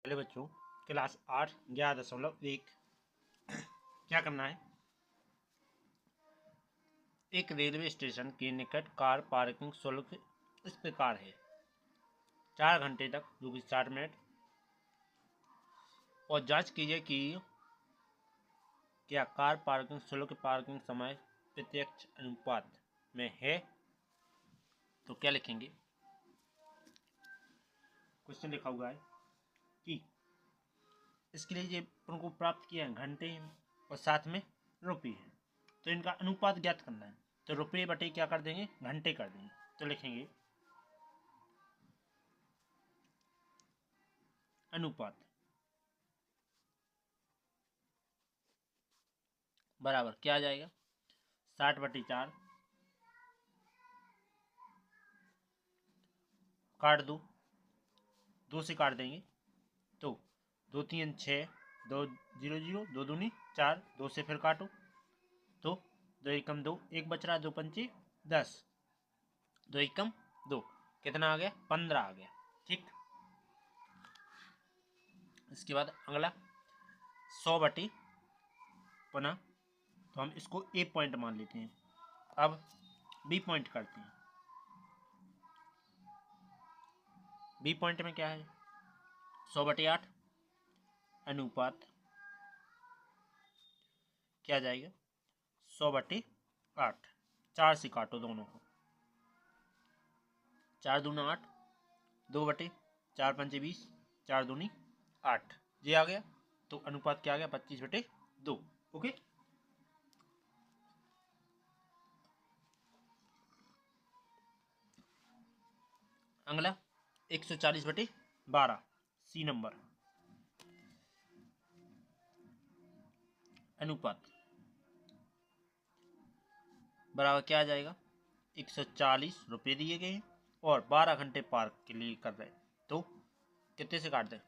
पहले बच्चों क्लास 8 11.1 क्या करना है। एक रेलवे स्टेशन के निकट कार पार्किंग शुल्क इस प्रकार है 4 घंटे तक जो कि 60 मिनट, और जांच कीजिए कि क्या कार पार्किंग शुल्क पार्किंग समय प्रत्यक्ष अनुपात में है। तो क्या लिखेंगे, क्वेश्चन लिखा हुआ है कि इसके लिए ये उनको प्राप्त किया है घंटे और साथ में रुपये है, तो इनका अनुपात ज्ञात करना है। तो रुपये बटे क्या कर देंगे, घंटे कर देंगे। तो लिखेंगे अनुपात बराबर क्या आ जाएगा, 60/4 काट दो, 2 से काट देंगे तो 2 3 6 2 0 0 2 दूनी 4, 2 से फिर काटो तो 2 एकम 2, 1 बच रहा, 2 पंचे 10, 2 एकम 2, कितना आ गया, 15 आ गया। ठीक, इसके बाद अगला 100 पुनः, तो हम इसको ए पॉइंट मान लेते हैं। अब बी पॉइंट करते हैं। बी पॉइंट में क्या है, 100/8 अनुपात क्या जाएगा, 100/8, 4 से काटो दोनों को, 4 दूना 8, 2/4 पंचे 20, 4 दूनी 8, ये आ गया। तो अनुपात क्या आ गया, 25/2। ओके, अगला 140/12 सी नंबर अनुपात बराबर क्या आ जाएगा, 140 रुपये दिए गए हैं और 12 घंटे पार्क के लिए कर रहे हैं, तो कितने से काटते हैं,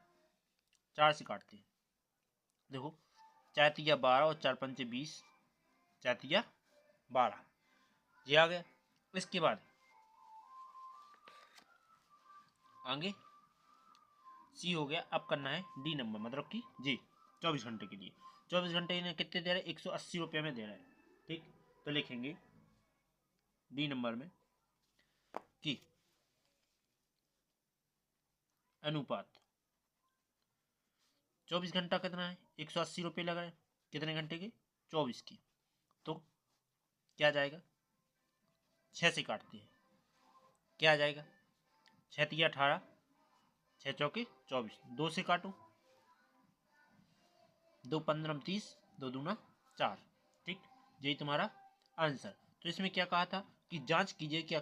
4 से काटते हैं। देखो 4 तिया 12 और 4 पंचे 20, 4 तिया 12, ये आ गया। इसके बाद आगे सी हो गया। अब करना है डी नंबर, मतलब कि जी 24 घंटे के लिए। 24 घंटे इन्हें कितने दे रहे हैं, 180 रुपये में दे रहे हैं। ठीक, तो लिखेंगे डी नंबर में कि अनुपात 24 घंटा कितना है, 180 रुपये लग रहे हैं, कितने घंटे के, 24 की। तो क्या जाएगा, 6 से काटते हैं, क्या आ जाएगा, 6 तिया 18, 6 चौके 24, 2 से काटो, 2 15 30, 2 दूना 4। ठीक, यही तुम्हारा आंसर। तो इसमें क्या कहा था कि जांच कीजिए क्या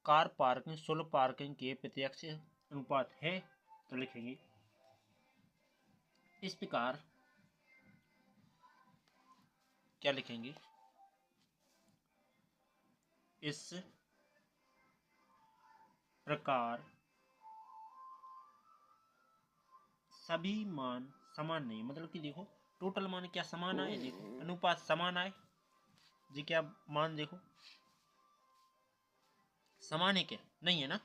कार पार्किंग शुल्क पार्किंग के प्रत्यक्ष अनुपात है। तो लिखेंगे इस प्रकार, क्या लिखेंगे, इस प्रकार सभी मान समान नहीं, मतलब कि देखो टोटल मान क्या समान आए, देखो अनुपात समान आए जी, क्या मान देखो समान है क्या, नहीं है ना।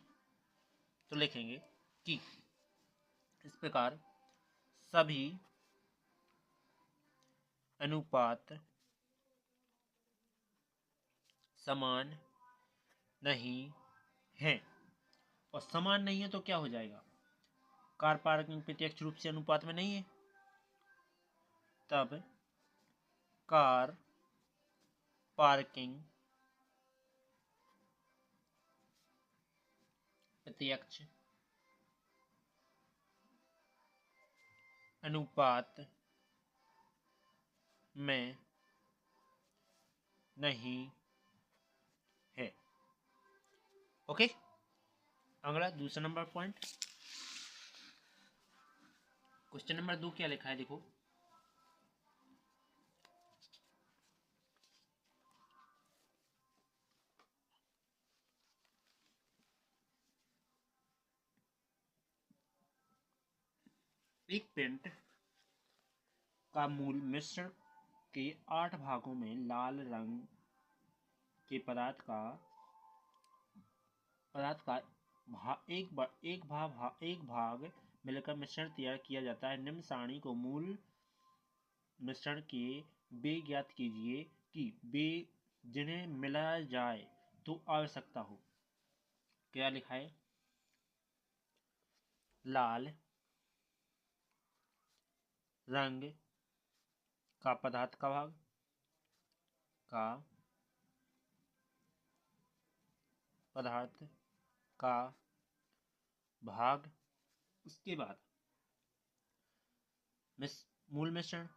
तो लिखेंगे कि इस प्रकार सभी अनुपात समान नहीं है, और समान नहीं है तो क्या हो जाएगा, कार पार्किंग प्रत्यक्ष रूप से अनुपात में नहीं है, तब कार पार्किंग प्रत्यक्ष अनुपात में नहीं है। ओके, अगला दूसरा नंबर पॉइंट, क्वेश्चन नंबर 2 क्या लिखा है, देखो एक पेंट का मूल मिश्रण के 8 भागों में लाल रंग के पदार्थ का एक भाग मिलकर मिश्रण तैयार किया जाता है। निम्न सारणी को मूल मिश्रण के वे ज्ञात कीजिए कि वे जिन्हें मिलाया जाए तो आवश्यकता हो। क्या लिखा है? लाल रंग का पदार्थ का भाग उसके बाद मूल मिश्रण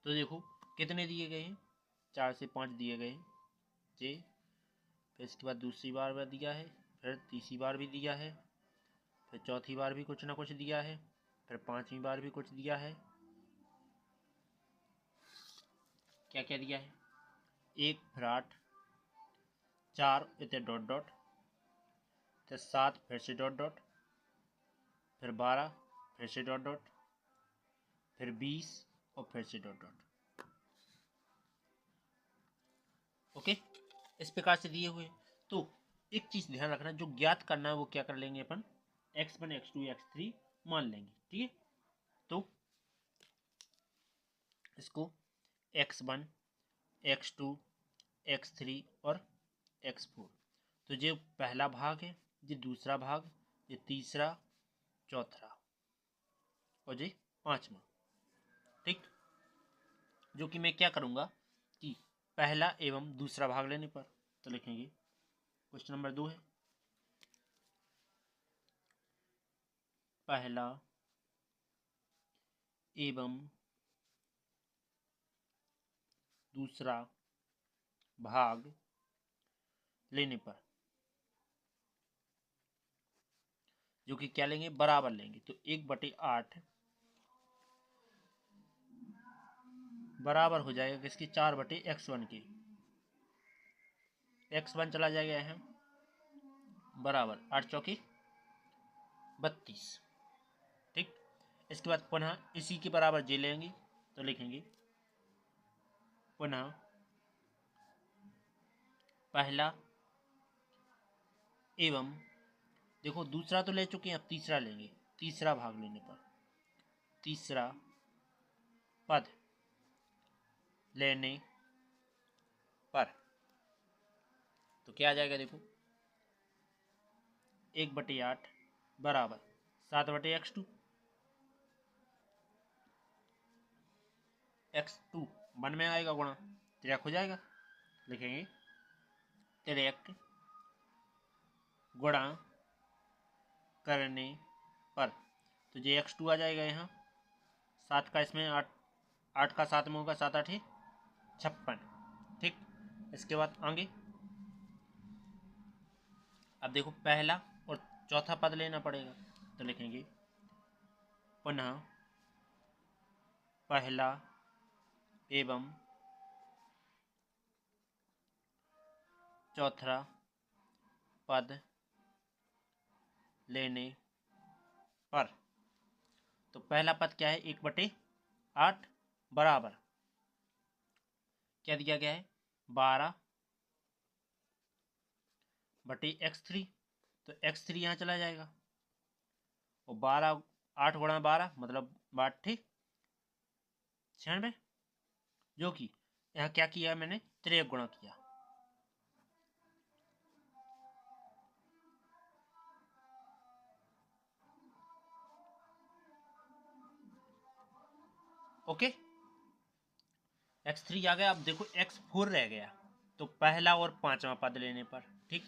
तो देखो कितने दिए गए हैं, 4 से 5 दिए गए हैं जे। फिर इसके बाद दूसरी बार भी दिया है, फिर तीसरी बार भी दिया है, फिर चौथी बार भी कुछ ना कुछ दिया है, फिर 5वीं बार भी कुछ दिया है। क्या क्या दिया है? 1 फिर 8 4 इतने डॉट डॉट, फिर 7 फिर से डॉट डॉट, फिर 12 फिर से डॉट डॉट, फिर 20 और फिर से डॉट डॉट। ओके, इस प्रकार से दिए हुए। तो एक चीज ध्यान रखना, जो ज्ञात करना है वो क्या कर लेंगे अपन, x1 x2 x3 मान लेंगे। ठीक है, तो इसको x1 x2 x3 और x4, तो ये पहला भाग है, ये दूसरा भाग, ये तीसरा, चौथा और ये 5वां। ठीक, जो कि मैं क्या करूंगा कि पहला एवं दूसरा भाग लेने पर तो लिखेंगे क्वेश्चन नंबर 2 है, पहला एवं दूसरा भाग लेने पर, जो कि क्या लेंगे, बराबर लेंगे। तो 1/8 बराबर हो जाएगा किसकी, 4/x1 के। x1 चला जाएगा यहाँ, बराबर 8 चौकी 32। ठीक, इसके बाद पुनः इसी के बराबर जे लेंगे तो लिखेंगे पुनः पहला एवं, देखो दूसरा तो ले चुके हैं, अब तीसरा लेंगे, तीसरा भाग लेने पर तीसरा पद लेने पर तो क्या आ जाएगा, देखो 1/8 बराबर 7/x2, x2 1 में आएगा गुणा, तिरक हो जाएगा, लिखेंगे तिरक गुणा करने पर, तो ये x2 आ जाएगा यहाँ, 7 का इसमें 8 का 7 में होगा, 7 8 56। ठीक, इसके बाद आगे अब देखो पहला और चौथा पद लेना पड़ेगा, तो लिखेंगे पुनः पहला एवं चौथा पद लेने पर, तो पहला पद क्या है, 1/8 बराबर क्या दिया गया है, 12/x3, तो x3 यहाँ चला जाएगा और 12 8 गुणा 12 मतलब 92 96, जो कि यहाँ क्या किया मैंने, 3 गुणा किया। ओके, x3 आ गया। अब देखो x4 रह गया, तो पहला और 5वां पद लेने पर, ठीक,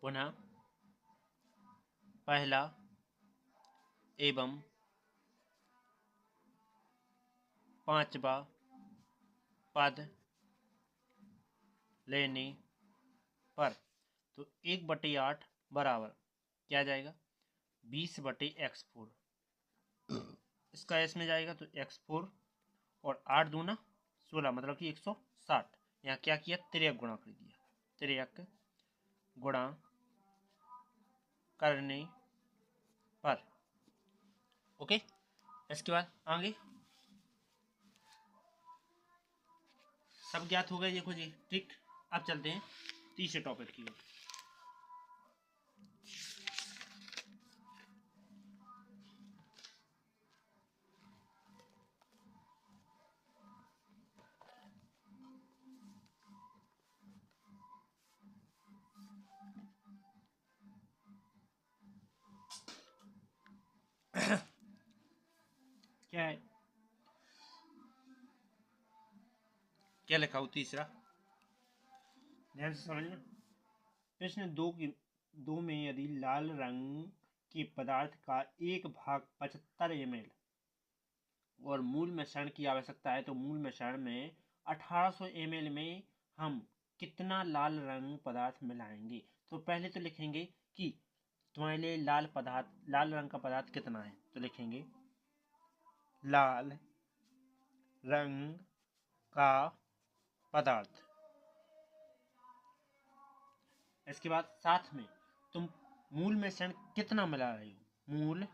पुनः पहला एवं 5वां पद लेने पर, तो 1/8 बराबर क्या आ जाएगा, 20/x4, इसका इसमें जाएगा तो x4 और 8 दूना 16 मतलब कि 160। यहाँ क्या किया, 3 गुणा कर दिया, 3 गुणा करने पर। ओके, इसके बाद आगे सब ज्ञात हो गए, देखो जी। ठीक, अब चलते हैं तीसरे टॉपिक की ओर। क्या है, क्या लिखा हो तीसरा, ध्यान से समझना। प्रश्न दो में यदि लाल रंग के पदार्थ का एक भाग 75 ml और मूल मिश्रण की आवश्यकता है, तो मूल मिश्रण में 1800 ml में हम कितना लाल रंग पदार्थ मिलाएंगे। तो पहले तो लिखेंगे कि तुम्हारे लिए लाल रंग का पदार्थ कितना है, तो लिखेंगे लाल रंग का पदार्थ। इसके बाद साथ में तुम मूल मिश्रण कितना मिला रहे हो, मूल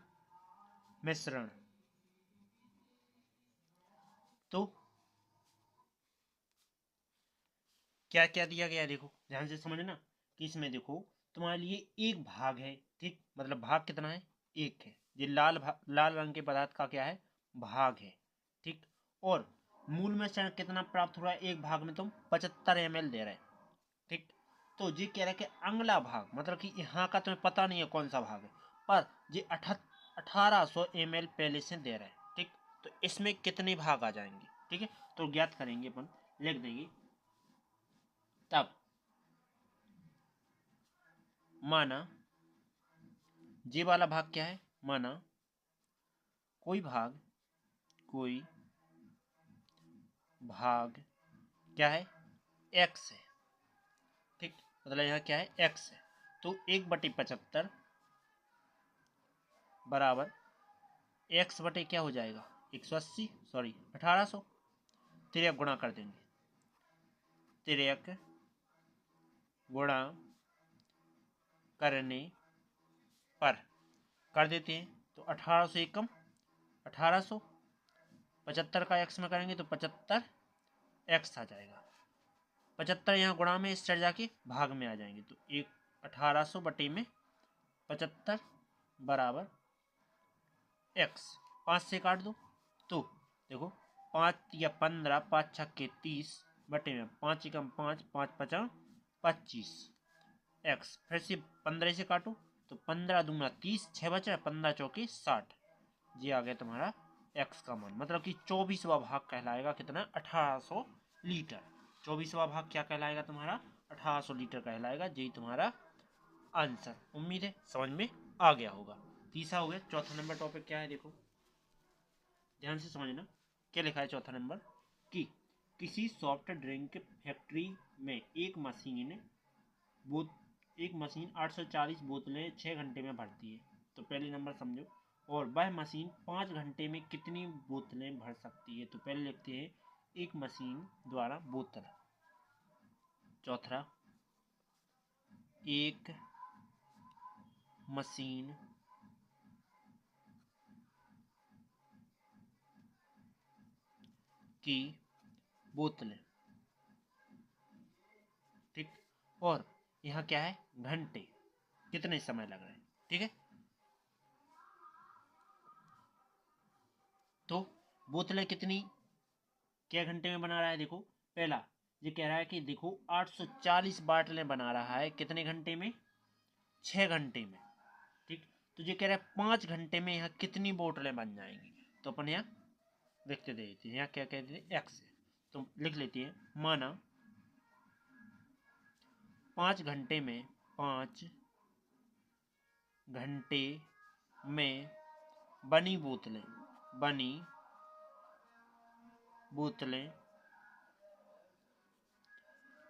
मिश्रण, तो क्या क्या दिया गया है, देखो ध्यान से समझना कि इसमें देखो तुम्हारे लिए एक भाग है, ठीक, मतलब भाग कितना है, एक है। ये लाल रंग के पदार्थ का क्या है, भाग है, ठीक। और मूल मिश्रण कितना प्राप्त हो रहा है, एक भाग में तुम 75 ml दे रहे हैं, ठीक। तो ये कह रहा है कि अगला भाग, मतलब कि यहाँ का तुम्हें पता नहीं है कौन सा भाग है, पर ये 1800 ml पहले से दे रहे हैं, ठीक। तो इसमें कितने भाग आ जाएंगे, ठीक है, तो ज्ञात करेंगे अपन, लिख देंगे। तब माना ये वाला भाग क्या है, माना कोई भाग क्या है, x है, ठीक, मतलब यहाँ क्या है, x है। तो 1/75 बराबर x बटे क्या हो जाएगा, 180, सॉरी 1800, तिरक गुणा कर देंगे, तिरक गुणा करने पर कर देते हैं, तो 1800 एकम 1800, 75 का x में करेंगे तो 75 x आ जाएगा, 75 यहाँ गुणा में इस चढ़ जाके भाग में आ जाएंगे, तो 1800 बटे में 75 बराबर x, 5 से काट दो, तो देखो 5 या 15, 5 छक्के 30 बटे में 5 एकम 5, 5 पचा 25 x, फिर से 15 से काटो तो 15 दूना 30, 6 बचा, 15 चौके 60, ये आ गया तुम्हारा x का मान, मतलब कि 24वां भाग कहलाएगा कितना, 1800 लीटर। 24वां भाग क्या कहलाएगा तुम्हारा, 1800 लीटर कहलाएगा, यही तुम्हारा आंसर। उम्मीद है समझ में आ गया होगा। तीसरा हो गया। चौथा नंबर टॉपिक क्या है, देखो ध्यान से समझना, क्या लिखा है चौथा नंबर, कि किसी सॉफ्ट ड्रिंक फैक्ट्री में एक मशीन 840 बोतलें 6 घंटे में भरती है। तो पहले नंबर समझो, और वह मशीन 5 घंटे में कितनी बोतलें भर सकती है। तो पहले लिखते हैं एक मशीन द्वारा बोतल, चौथा एक मशीन की बोतलें, ठीक, और यहाँ क्या है, घंटे, कितने समय लग रहे हैं, ठीक है। तो बोतलें कितनी, क्या घंटे में बना रहा है, देखो पहला ये कह रहा है कि देखो 840 बाटलें बना रहा है, कितने घंटे में, 6 घंटे में, ठीक। तो ये कह रहा है 5 घंटे में यहाँ कितनी बोतलें बन जाएंगी। तो अपन यहाँ लिखते देते हैं, यहाँ क्या कहते हैं, एक्स है, तो लिख लेते हैं, माना 5 घंटे में 5 घंटे में बनी बोतलें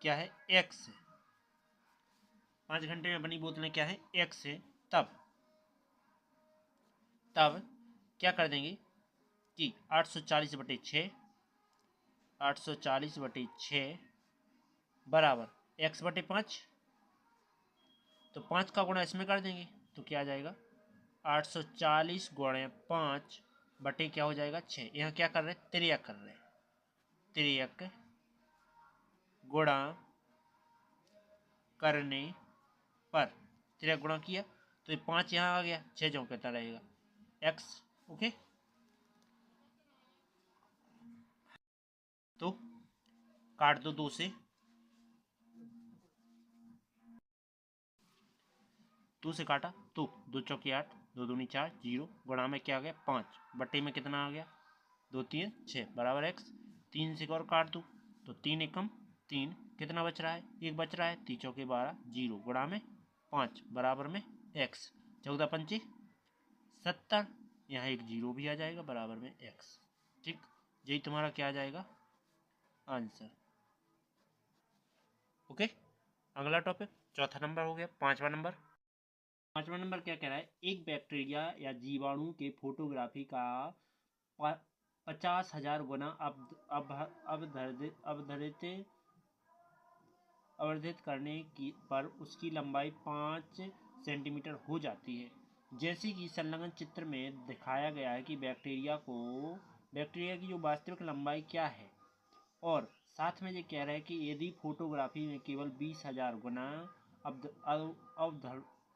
क्या है, एक्स है, 5 घंटे में बनी बोतलें क्या है, एक्स है। तब क्या कर देंगे कि 840/6 840/6 बराबर x/5, तो 5 का गुणा इसमें कर देंगे तो क्या आ जाएगा, 840 गुणे 5 बटे क्या हो जाएगा, 6। यहाँ क्या कर रहे हैं, तिर्यक कर रहे हैं, तिर्यक गुणा करने पर 13 गुणा किया तो ये 5 यहाँ आ गया, 6 चौके रहेगा x। ओके, तो काट दो 2 से, 2 से काटा तो 2 चौके 8, 2 दूनी 4, 0 गुणा में क्या आ गया 5, बट्टे में कितना आ गया 2 3 6 बराबर x। 3 से और काट दूँ तो 3 एकम 3, कितना बच रहा है 1 बच रहा है, 3 चौके 12, 0 गुणा में 5 बराबर में x। 14 पंचे 70, यहाँ एक 0 भी आ जाएगा बराबर में x। ठीक, यही तुम्हारा क्या आ जाएगा आंसर। ओके, अगला टॉपिक चौथा नंबर हो गया। पांचवा नंबर क्या कह रहा है, एक बैक्टीरिया या जीवाणु के फोटोग्राफी का 50,000 गुना अवर्धित करने की पर उसकी लंबाई 5 सेंटीमीटर हो जाती है। जैसे कि संलग्न चित्र में दिखाया गया है कि बैक्टीरिया की जो वास्तविक लंबाई क्या है, और साथ में ये कह रहा है कि यदि फोटोग्राफी में केवल 20,000 गुना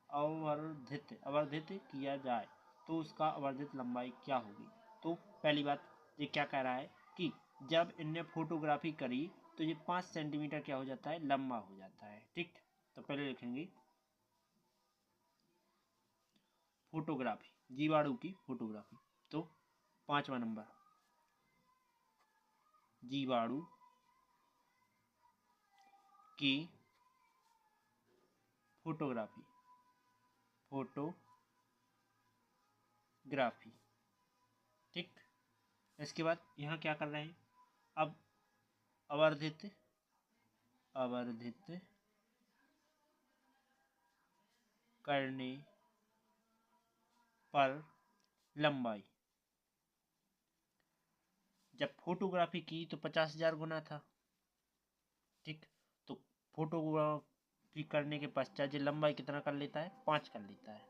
अवर्धित किया जाए तो उसका अवर्धित लंबाई क्या होगी। तो पहली बात ये क्या कह रहा है कि जब इनने फोटोग्राफी करी तो ये 5 सेंटीमीटर क्या हो जाता है लंबा हो जाता है। ठीक, तो पहले लिखेंगे फोटोग्राफी, जीवाणु की फोटोग्राफी। तो पांचवा नंबर जीवाणु की फोटोग्राफी ठीक। इसके बाद यहाँ क्या कर रहे हैं, अब अवर्धित करने पर लंबाई, जब फोटोग्राफी की तो 50,000 गुना था। ठीक, तो फोटोग्राफी करने के पश्चात ये लंबाई कितना कर लेता है 5 कर लेता है।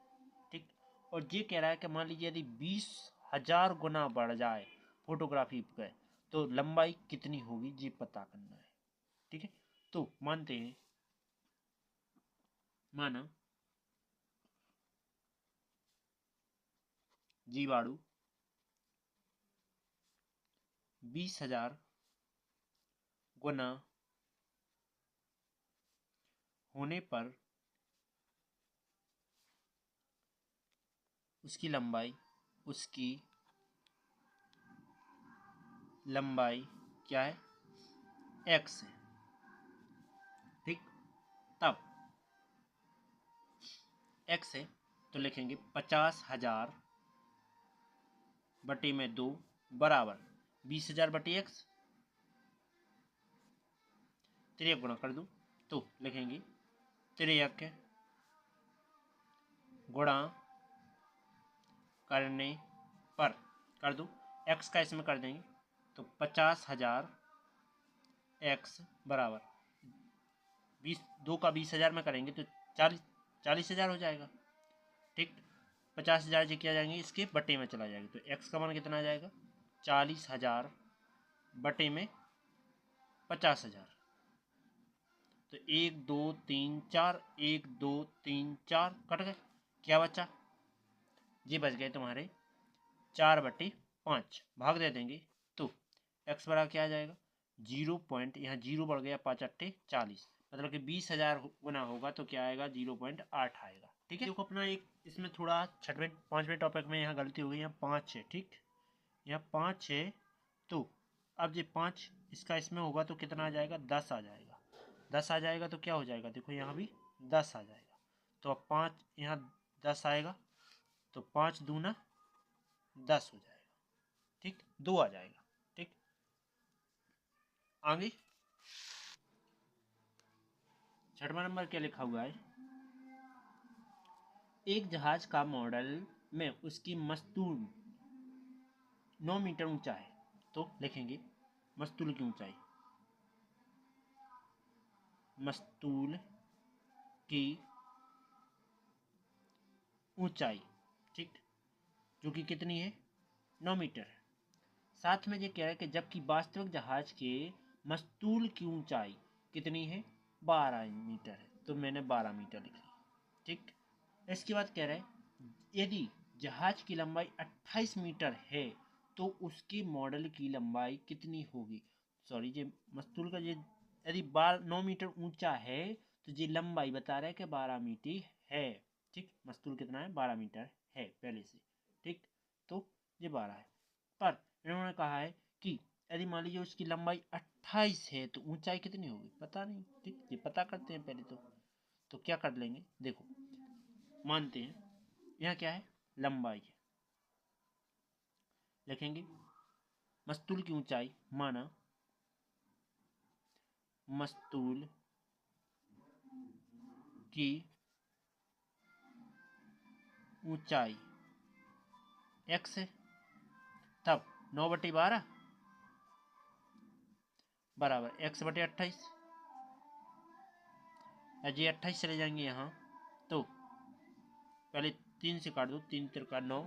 ठीक, और ये कह रहा है कि मान लीजिए यदि 20,000 गुना बढ़ जाए फोटोग्राफी पे तो लंबाई कितनी होगी ये पता करना है। ठीक है, तो मानते हैं माना जीवाणु 20,000 गुना होने पर उसकी लंबाई क्या है x है। ठीक, तब x है तो लिखेंगे 50,000 बटे में 2 बराबर 20,000 बटे x। 3 गुणा कर दूं तो लिखेंगे 3 गुणा करने पर कर दूं, x का इसमें कर देंगे तो 50,000 x बराबर 2 का 20,000 में करेंगे तो 40,000 हो जाएगा। ठीक, 50,000 जी किया जाएंगे इसके बटे में चला जाएगा तो x का मान कितना आ जाएगा 40,000 बटे में 50,000। तो 1 2 3 4, 1 2 3 4 कट गए, क्या बचा ये बच गए तुम्हारे 4/5, भाग दे देंगे तो x बराबर क्या आ जाएगा 0 पॉइंट, यहाँ 0 बढ़ गया 5 अट्ठे 40, मतलब कि 20,000 गुना होगा तो क्या आएगा 0.8 आएगा। ठीक है, देखो अपना एक इसमें थोड़ा 5वें टॉपिक में यहाँ गलती हो गई, यहाँ 5 है। ठीक, यहाँ 5 है तो अब ये 5 इसका इसमें होगा तो कितना आ जाएगा 10 आ जाएगा। 10 आ जाएगा तो क्या हो जाएगा देखो यहाँ भी 10 आ जाएगा, तो अब 5 यहाँ 10 आएगा तो 5 दूना 10 हो जाएगा। ठीक, 2 आ जाएगा। ठीक, आगे 6वां नंबर क्या लिखा हुआ है, एक जहाज का मॉडल में उसकी मस्तूल 9 मीटर ऊंचा है। तो लिखेंगे मस्तूल की ऊंचाई, मस्तूल की ऊंचाई, ठीक, जो कि कितनी है 9 मीटर है। साथ में ये कह रहा है कि जबकि वास्तविक जहाज के मस्तूल की ऊंचाई कितनी है 12 मीटर है। तो मैंने 12 मीटर लिखी। ठीक, इसके बाद कह रहा है यदि जहाज की लंबाई 28 मीटर है तो उसके मॉडल की लंबाई कितनी होगी। सॉरी, ये मस्तूल का ये यदि 9 मीटर ऊंचा है तो ये लंबाई बता रहा है कि 12 मीटर है। ठीक, मस्तूल कितना है, 12 मीटर है पहले से। ठीक, तो ये 12 है, पर इन्होंने कहा है कि यदि मान लीजिए उसकी लंबाई 28 है तो ऊंचाई कितनी होगी, पता नहीं। ठीक, ये पता करते हैं पहले तो क्या कर लेंगे, देखो मानते हैं यहाँ क्या है, लंबाई है, लिखेंगे मस्तूल की ऊंचाई, माना मस्तूल की ऊंचाई x है, तब 9/12 बराबर x/28। जी 28 चले जाएंगे यहाँ, तो पहले 3 से काट दो, 3 तिरका 9,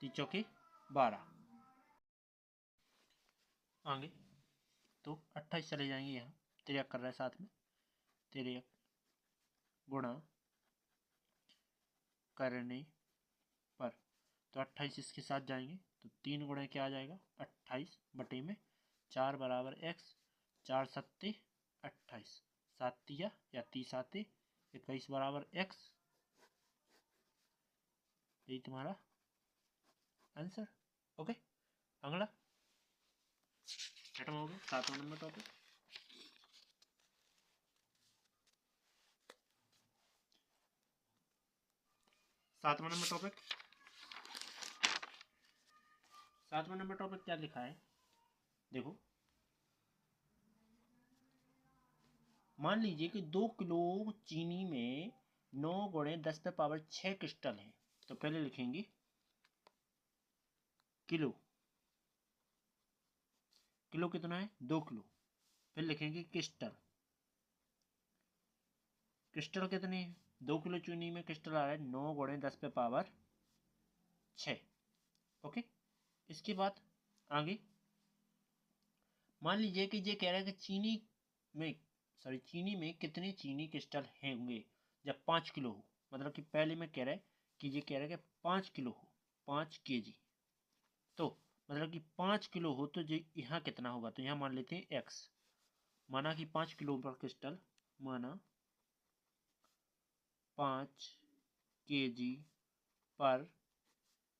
3 चौके 12, आगे तो 28 चले जाएंगे यहाँ, तिरक कर रहा है साथ में, तिरक गुणा करने पर, तो 28 इसके साथ जाएंगे तो 3 गुणे क्या आ जाएगा, 28 बटे में 4 बराबर x, 4 सत्ते 28, 7 तिया या 30 आते 21 बराबर x। यही तुम्हारा आंसर। ओके, अगला खत्म हो गया 7वां नंबर टॉपिक। सातवां नंबर टॉपिक क्या लिखा है, देखो मान लीजिए कि 2 किलो चीनी में 9 गुणे 10 पे पावर 6 क्रिस्टल है। तो पहले लिखेंगे किलो, किलो कितना है, 2 किलो, फिर लिखेंगे क्रिस्टल, क्रिस्टल कितने हैं, 2 किलो चीनी में क्रिस्टल आ रहा है 9 गुणे 10 पे पावर 6। ओके, इसके बाद आगे मान लीजिए कि ये कह रहा है कि चीनी में कितने चीनी क्रिस्टल होंगे जब 5 किलो हो, मतलब कि पहले में कह रहा है कि ये कह रहा है कि 5 किलो हो, 5 केजी, तो मतलब कि 5 किलो हो तो ये यहाँ कितना होगा, तो यहाँ मान लेते हैं x, माना कि 5 किलो पर क्रिस्टल, माना 5 केजी पर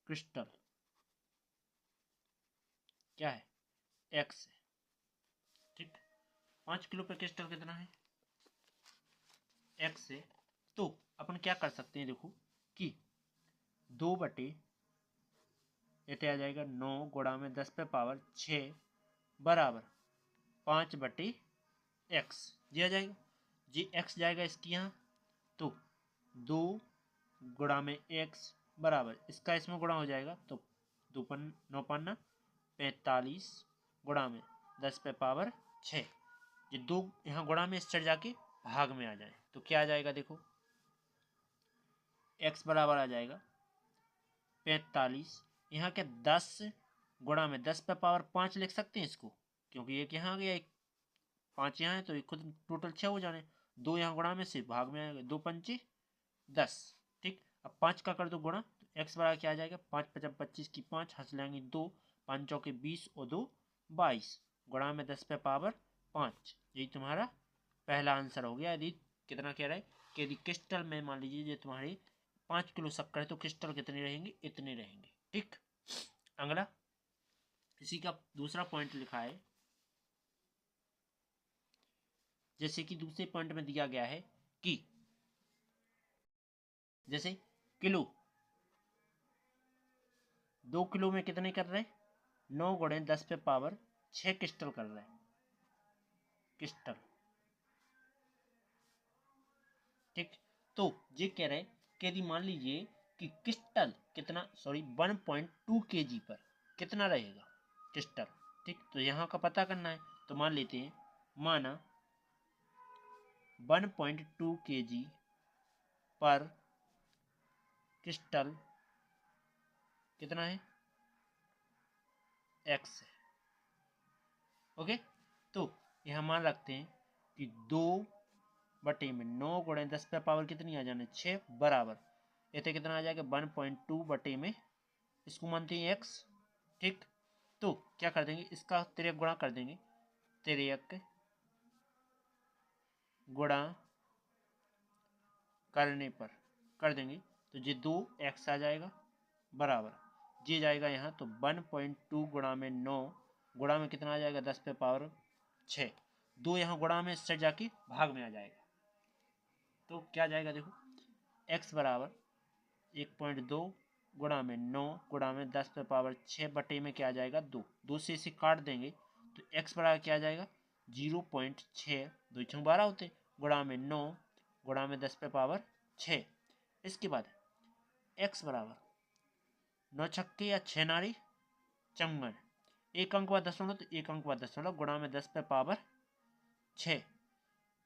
क्रिस्टल क्या है, x है। ठीक, 5 किलो पर क्रिस्टल कितना है, x है। तो अपन क्या कर सकते हैं, देखो कि 2 बटे ये आ जाएगा 9 गुणा में 10 पे पावर 6 बराबर 5 बटे x, ये आ जाएगा, जी x जाएगा इसकी यहाँ, तो 2 गुणा में x बराबर इसका इसमें गुणा हो जाएगा, तो 9 45 गुणा में 10 पे पावर 6, ये 2 यहाँ गुणा में इस चढ़ जाके भाग में आ जाए तो क्या आ जाएगा, देखो x बराबर आ जाएगा 45, यहाँ के 10 गुणा में 10 पे पावर 5 लिख सकते हैं इसको, क्योंकि एक यहाँ आ गया, एक 5 यहाँ है, तो एक खुद टोटल 6 हो जाने, 2 यहाँ गुणा में से भाग में आएगा, 2 पंचे 10। ठीक, अब 5 का कर दो गुणा, तो x बराबर क्या आ जाएगा, 5 पचास 25 की 5 हंस लेंगे 2, 5 चौके 20 और 2 22 गुणा में 10 पे पावर 5, यही तुम्हारा पहला आंसर हो गया। यदि कितना कह रहा है कि यदि क्रिस्टल में मान लीजिए ये तुम्हारी 5 किलो शक्कर है तो क्रिस्टल कितने रहेंगे, इतने रहेंगे। ठीक, अगला इसी का दूसरा पॉइंट लिखा है, जैसे कि दूसरे पॉइंट में दिया गया है कि जैसे किलो 2 किलो में कितने कर रहे हैं, 9 गुणे 10 पे पावर 6 क्रिस्टल कर रहे हैं, क्रिस्टल। ठीक, तो ये कह रहे हैं कि यदि मान लीजिए कि क्रिस्टल कितना 1.2 केजी पर कितना रहेगा क्रिस्टल। ठीक, तो यहाँ का पता करना है, तो मान लेते हैं, माना 1.2 केजी पर क्रिस्टल कितना है, x है। ओके, तो यहाँ मान रखते हैं कि 2 बटे में 9 गुणे 10 पे पावर कितनी आ जाने 6 बराबर इतने कितना आ जाएगा 1.2 बटे में इसको मानते हैं x। ठीक, तो क्या कर देंगे इसका तिर्यक गुणा कर देंगे, तिर्यक गुणा करने पर कर देंगे तो ये 2x आ जाएगा बराबर ये जाएगा यहाँ तो 1.2 गुणा में 9 गुणा में कितना आ जाएगा 10 पे पावर 6 2 यहाँ गुणा में इससे जाके भाग में आ जाएगा तो क्या जाएगा देखो x बराबर 1.2 गुणा में 9 गुणा में 10 पे पावर 6 बटे में क्या आ जाएगा 2 2 से इसे काट देंगे तो x बराबर क्या आ जाएगा 0.6 2 छंग 12 होते गुणा में 9 गुणा में 10 पे पावर 6। इसके बाद x बराबर 9 छक्के या 6 नारी चंगन एक अंक बाद दशमलव तो एक अंक बाद दशमलव गुणा में 10 पे पावर 6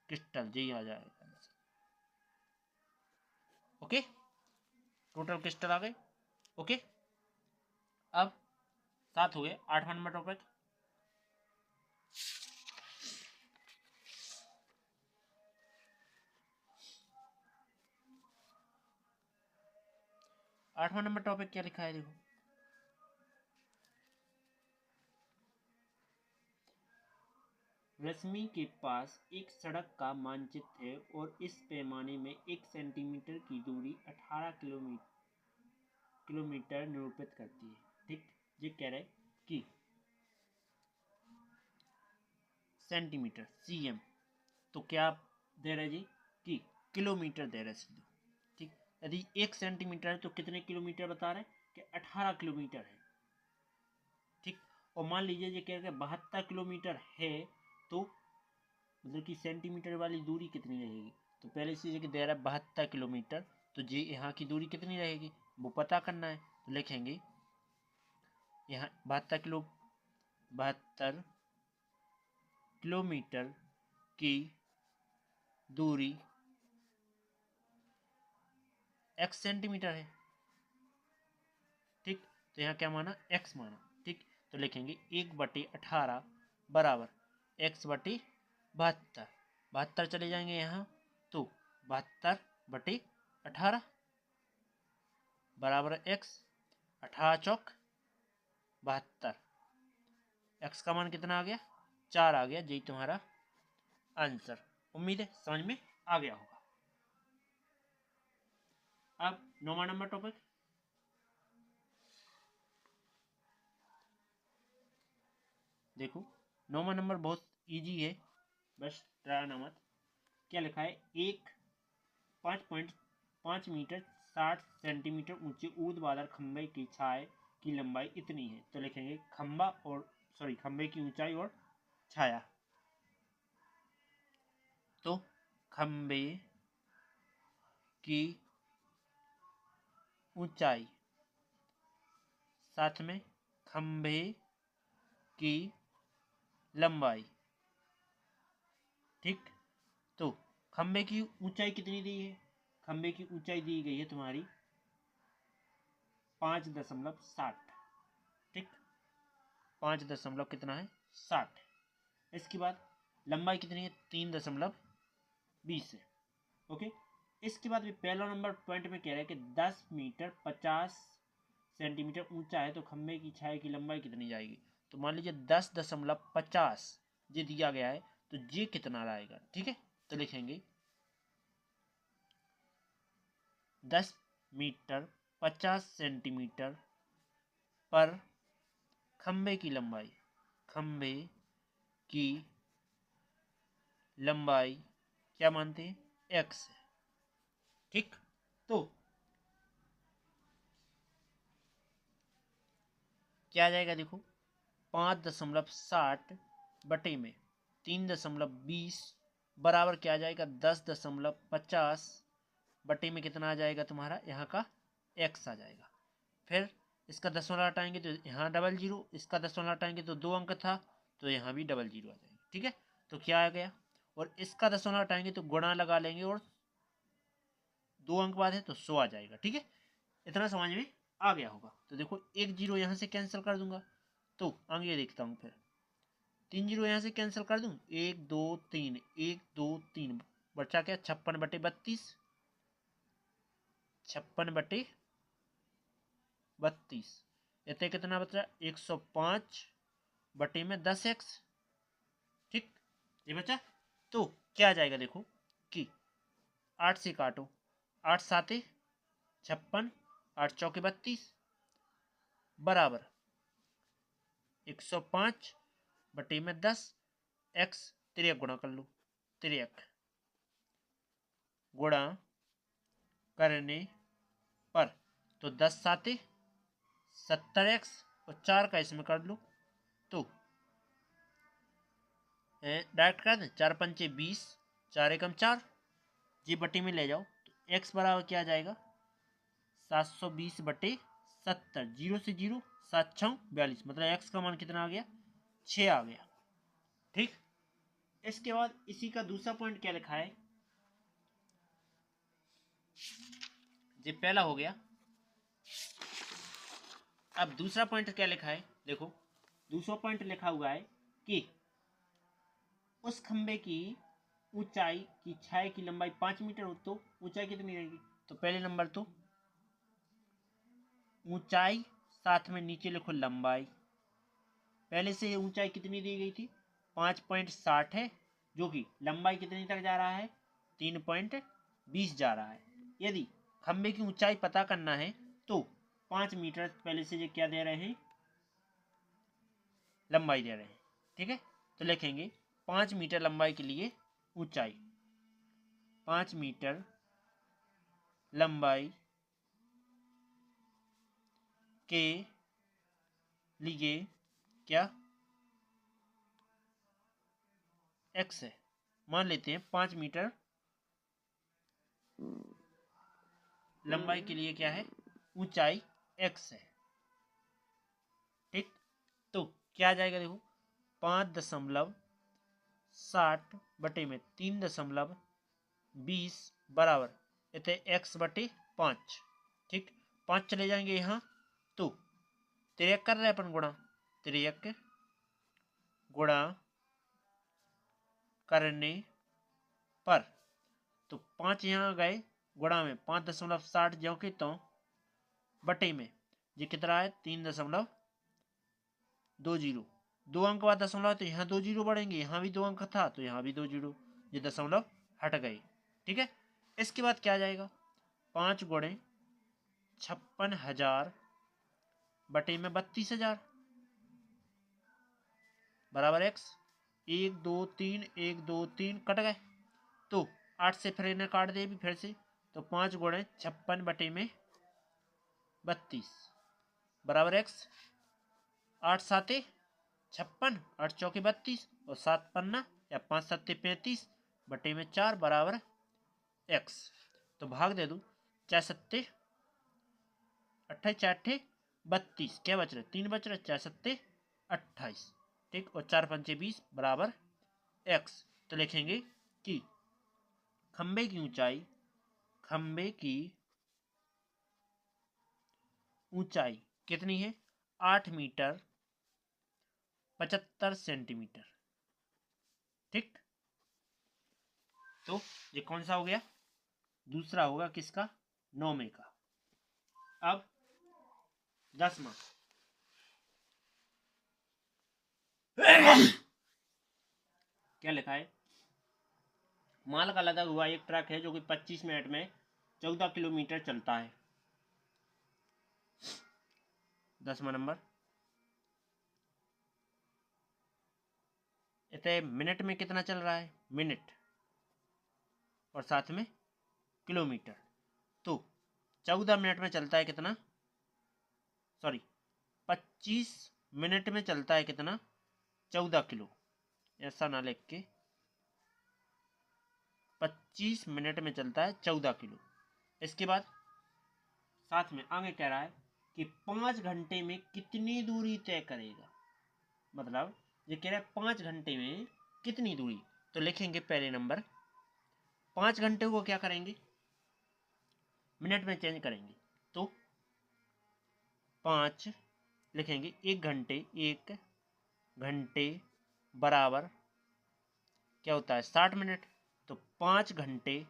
क्रिस्टल जी आ जाएगा। ओके टोटल क्रिस्टल आ गए। ओके अब 7 हो गए 8वां नंबर टॉपिक 8वां नंबर टॉपिक क्या लिखा है देखो रश्मि के पास एक सड़क का मानचित्र है और इस पैमाने में 1 सेंटीमीटर की दूरी 18 किलोमीटर निरूपित करती है। ठीक, ये कह रहे कि सेंटीमीटर cm तो क्या दे रहे जी कि किलोमीटर दे रहे सीधे। ठीक, यदि 1 सेंटीमीटर है तो कितने किलोमीटर बता रहे कि 18 किलोमीटर है। ठीक, और मान लीजिए ये कह रहे 72 किलोमीटर है तो मतलब कि सेंटीमीटर वाली दूरी कितनी रहेगी तो पहले से कि दे रहा है 72 किलोमीटर तो जी यहाँ की दूरी कितनी रहेगी वो पता करना है तो लिखेंगे यहाँ 72 किलोमीटर की दूरी x सेंटीमीटर है। ठीक, तो यहाँ क्या माना x माना। ठीक, तो लिखेंगे 1/18 बराबर x बटे 72 72 चले जाएंगे यहाँ तो 72/18 बराबर x 18 चौक 72 x का मान कितना आ गया 4 आ गया। यही तुम्हारा आंसर। उम्मीद है समझ में आ गया होगा। अब 9वां नंबर टॉपिक देखो 9वां नंबर बहुत इजी है बस डराना मत। क्या लिखा है एक 5.5 मीटर 60 सेंटीमीटर ऊंचे ऊर्ध्वाधर खंबे की छाया की लंबाई इतनी है तो लिखेंगे खंबे की ऊंचाई और छाया। तो खंबे की ऊंचाई साथ में खंबे की लंबाई। ठीक, तो खंबे की ऊंचाई कितनी दी है खंबे की ऊंचाई दी गई है तुम्हारी 5.60। ठीक, 5 कितना है 60। इसके बाद लंबाई कितनी है 3.20 है। ओके, इसके बाद भी पहला नंबर पॉइंट में कह रहा है कि 10 मीटर 50 सेंटीमीटर ऊंचा है तो खंबे की छाया की लंबाई कितनी जाएगी तो मान लीजिए 10.50 ये दिया गया है तो ये कितना रहेगा। ठीक है, तो लिखेंगे 10 मीटर 50 सेंटीमीटर पर खंबे की लंबाई क्या मानते हैं x है। ठीक, तो क्या आ जाएगा देखो 5.60 बटे में 3.20 बराबर क्या आ जाएगा 10.50 बटे में कितना आ जाएगा तुम्हारा यहाँ का x आ जाएगा। फिर इसका दशमलव हटाएंगे तो यहाँ डबल जीरो इसका दशमलव हटाएंगे तो 2 अंक था तो यहाँ भी डबल जीरो आ जाएगा। ठीक है, तो क्या आ गया और इसका दशमलव हटाएंगे तो गुणा लगा लेंगे और 2 अंक बाद है तो 100 आ जाएगा। ठीक है, इतना समझ में आ गया होगा। तो देखो 1 जीरो यहाँ से कैंसिल कर दूंगा तो आगे देखता हूँ फिर 3 जीरो यहाँ से कैंसिल कर दूं 1 2 3 1 2 3 बचा क्या 56/32, 56/32, इतने कितना बच रहा 105/10x। ठीक, ये बचा। तो क्या आ जाएगा देखो कि 8 से काटो, 8 साते 56, 8 चौके 32 बराबर 105/10 x, तिरक गुणा कर लो, तिरक गुणा करने पर तो 10 साते 70x और 4 का इसमें कर लो तो डायरेक्ट कर दें, 4 पंचे 20, 4 एकम 4, जी बट्टी में ले जाओ तो x बराबर क्या आ जाएगा 720/70, 0 से 0, 7 6 42, मतलब x का मान कितना आ गया 6 आ गया। ठीक, इसके बाद इसी का दूसरा पॉइंट क्या लिखा है, ये पहला हो गया। अब दूसरा पॉइंट क्या लिखा है देखो, दूसरा पॉइंट लिखा हुआ है कि उस खंबे की ऊंचाई की छाया की लंबाई 5 मीटर हो तो ऊंचाई कितनी रहेगी। तो पहले नंबर तो ऊंचाई साथ में नीचे लिखो लंबाई, पहले से ये ऊंचाई कितनी दी गई थी 5.60 है, जो कि लंबाई कितनी तक जा रहा है 3.20 जा रहा है। यदि खंबे की ऊंचाई पता करना है तो 5 मीटर पहले से ये क्या दे रहे हैं लंबाई दे रहे हैं। ठीक है, तो लिखेंगे 5 मीटर लंबाई के लिए ऊंचाई, 5 मीटर लंबाई के लिए क्या x है, मान लेते हैं 5 मीटर लंबाई के लिए क्या है ऊंचाई x है। ठीक, तो क्या आ जाएगा देखो 5.60/3.20 बराबर इतने x/5। ठीक, 5 चले जाएंगे यहाँ तो 3 कर रहे अपन गुणा, 3 गुणा करने पर तो 5 यहाँ गए गुणा में 5.60 जो कि तो बटे में ये कितना है 3.20, 2 अंक बाद दशमलव तो यहाँ 2 जीरो बढ़ेंगे, यहाँ भी 2 अंक था तो यहाँ भी 2 जीरो, ये दशमलव हट गए। ठीक है, इसके बाद क्या आ जाएगा 5 गुणे 56,000 बटे में 32,000 बराबर x, 1 2 3 1 2 3 कट गए तो 8 से फिर इन्हें काट दे भी फिर से तो 5 गुणे 56 बटे में 32 बराबर x, 8 साते 56, 8 चौके 32 और 7 पन्ना या 5 सत्ते 35 बटे में 4 बराबर x। तो भाग दे दो 4 सत्ते 28, 4 अट्ठे 32, क्या बच रहे 3 बच रहे, 4 सत्ते 28। ठीक, और 4 पंचे 20 बराबर x। तो लिखेंगे कि खंबे की ऊंचाई कितनी है 8 मीटर 75 सेंटीमीटर। ठीक, तो ये कौन सा हो गया दूसरा होगा किसका 9वें का। अब 10वां क्या लिखा है, माल का लदा हुआ एक ट्रक है जो कि 25 मिनट में 14 किलोमीटर चलता है। 10वां नंबर, इतने मिनट में कितना चल रहा है मिनट और साथ में किलोमीटर, तो 14 मिनट में चलता है कितना, सॉरी 25 मिनट में चलता है कितना 14 किलो, ऐसा ना लिख के 25 मिनट में चलता है 14 किलो। इसके बाद साथ में आगे कह रहा है कि 5 घंटे में कितनी दूरी तय करेगा, मतलब ये कह रहा है 5 घंटे में कितनी दूरी। तो लिखेंगे पहले नंबर 5 घंटे को क्या करेंगे मिनट में चेंज करेंगे तो 5 लिखेंगे 1 घंटे बराबर क्या होता है 60 मिनट। तो 5 घंटे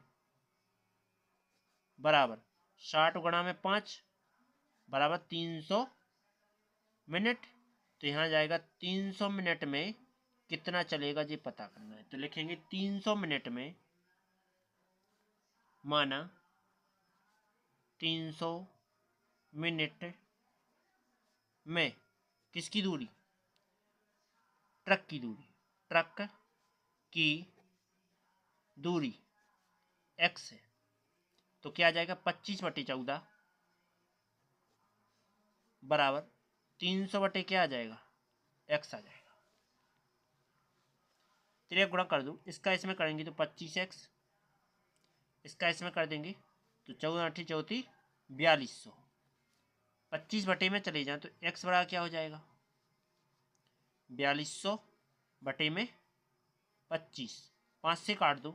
बराबर 60 गुणा में 5 बराबर 300 मिनट। तो यहाँ जाएगा 300 मिनट में कितना चलेगा ये पता करना है। तो लिखेंगे 300 मिनट में, माना 300 मिनट में किसकी दूरी, ट्रक की दूरी, ट्रक की दूरी x है। तो क्या आ जाएगा 25/14 बराबर 300 बटे क्या आ जाएगा, x आ जाएगा। चलिए गुणा कर दूँ, इसका इसमें करेंगे तो 25x, इसका इसमें कर देंगे तो 14×8 = 4200। 25 बटे में चले जाएं तो x बराबर क्या हो जाएगा, 4200 बटे में 25, 5 से काट दो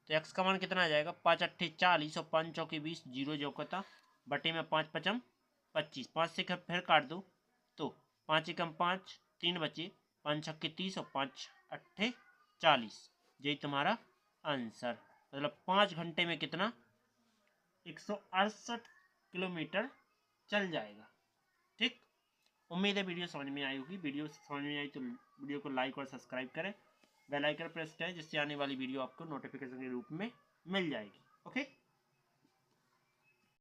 तो x का मान कितना आ जाएगा, 5×8 = 40 और 5×4 = 20, 0 जो होता बटे में 5×5 = 25। 5 से फिर काट दो तो 5×1 = 5, 3 बचे, 5×6 = 30 और 5×8 = 40। यही तुम्हारा आंसर। मतलब 5 घंटे में कितना, 168 किलोमीटर चल जाएगा। ठीक, उम्मीद है वीडियो समझ में आई होगी। वीडियो समझ में आई तो वीडियो को लाइक और सब्सक्राइब करें, बेल आइकन प्रेस करें, जिससे आने वाली वीडियो आपको नोटिफिकेशन के रूप में मिल जाएगी। ओके।